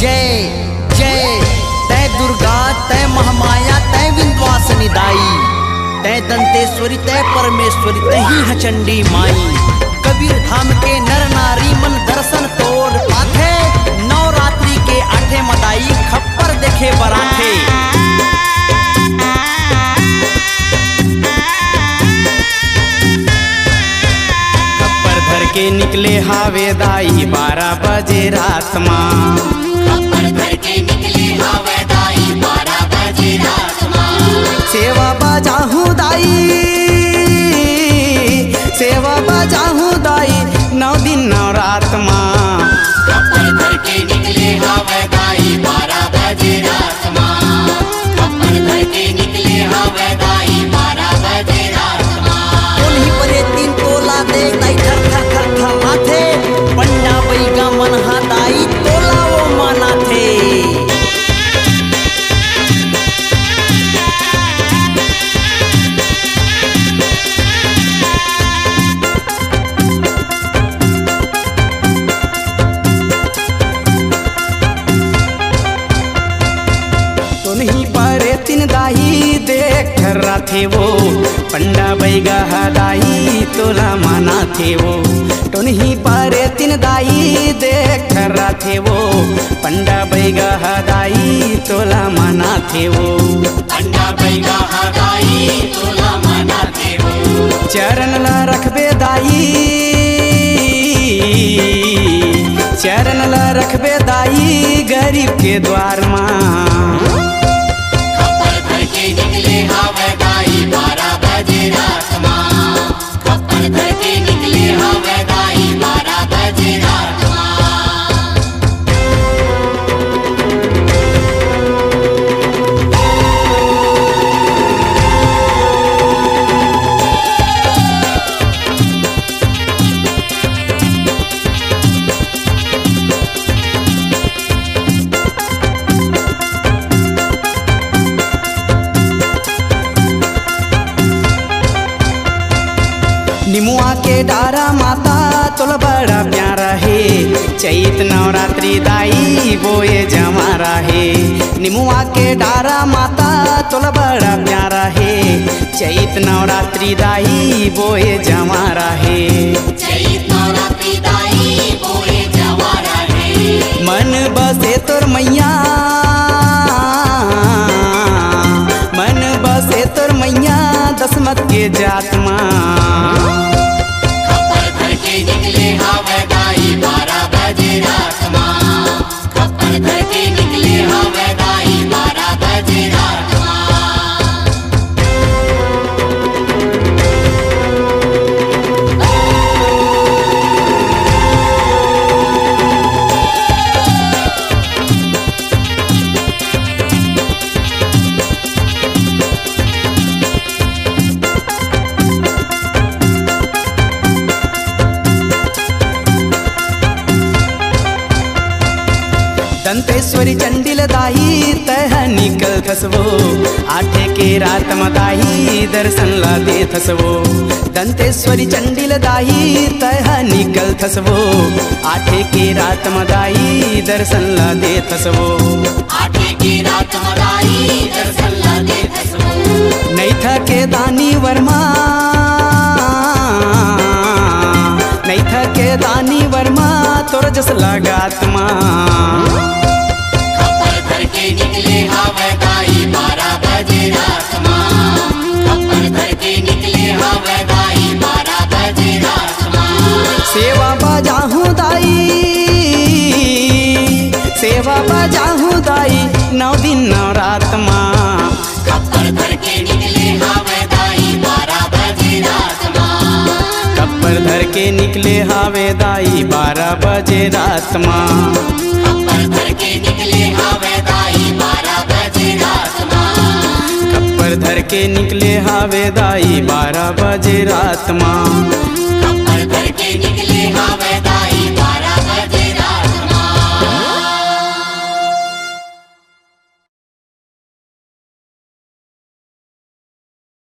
जय जय तय दुर्गा तय महामाया तय विंध्यवासिनी दाई तय दंतेश्वरी तय परमेश्वरी तही है चंडी माई। कबीर धाम के नर नारी मन दर्शन तोर पाथे नवरात्रि के आठे मदाई खप्पर देखे बराथे। खप्पर धर के निकले हावे दाई 12 बजे रात माँ। खप्पर धर के निकले हावे दाई 12 बजे रात माँ। सेवा बजाहूँ दाई सेवा बजाहूँ दाई 9 दिन 9 रात माँ। खप्पर धर के निकले हावे दाई 12 बजे रात माँ। खप्पर धर के निकले हावे दाई 12 बजे रात माँ। उन्हीं परे 3 तोला दे दाई थर थर थर थर माथे पंडा बैगा मन हा दाई तोला वो माना थे। उन्हीं परे 3 दाई देख रहा थे वो पंडा बैगा दाई तोला माना थे वो। उन्हीं परे 3 दाई देख रहा थे वो पंडा बैगा दाई तोला माना थे वो। पंडा बैगा दाई तोला माना थे वो। चरण ला रखबे दाई चरण ला रखबे दाई गरीब के द्वार माँ। खप्पर धर के निकले हावे दाई 12 बजे रात माँ। खप्पर धर के निकले हावे दाई 12 बजे रात माँ। निमुआ के डारा माता तोला बड़ा प्यारा है चैत नवरात्रि दाई बोए जमारा है। निमुआ के डारा माता तोला बड़ा प्यारा है चैत नवरात्रि दाई बोए जमारा है। चैत नवरात्रि दाई बोए जवारा है। मन बसे तोर मैया मन बसे तोर मैया दसमत के जात माँ। खप्पर धर के निकले हावे दाई 12 बजे रात माँ। खप्पर धर के निकले हावे दाई 12 बजे रात माँ। दंतेश्वरी चंडिल दाई तह निकल थसवो आठे के रात मदाई दर्शन ला दे थसवो। दंतेश्वरी चंडिल दाई तह निकल थसवो आठे के रात मदाई दर्शन ला दे थसवो। आठे की रात मदाई दर्शन ला दे थसवो। नहीं थके दानी वर्मा नहीं थके दानी वर्मा तोर जस लगात माँ। खप्पर धर के निकले हावे दाई 12 बजे रात माँ। खप्पर धर के निकले हावे दाई 12 बजे रात माँ। सेवा बजाहूँ दाई सेवा बजाहूँ दाई 9 दिन 9 रात माँ। खप्पर धर के निकले हावे दाई 12 बजे रात माँ। खप्पर धर के निकले हावे दाई 12 बजे रात माँ। खप्पर धर के निकले हावे दाई 12 बजे रात माँ। खप्पर धर के निकले हावे दाई 12 बजे रात माँ।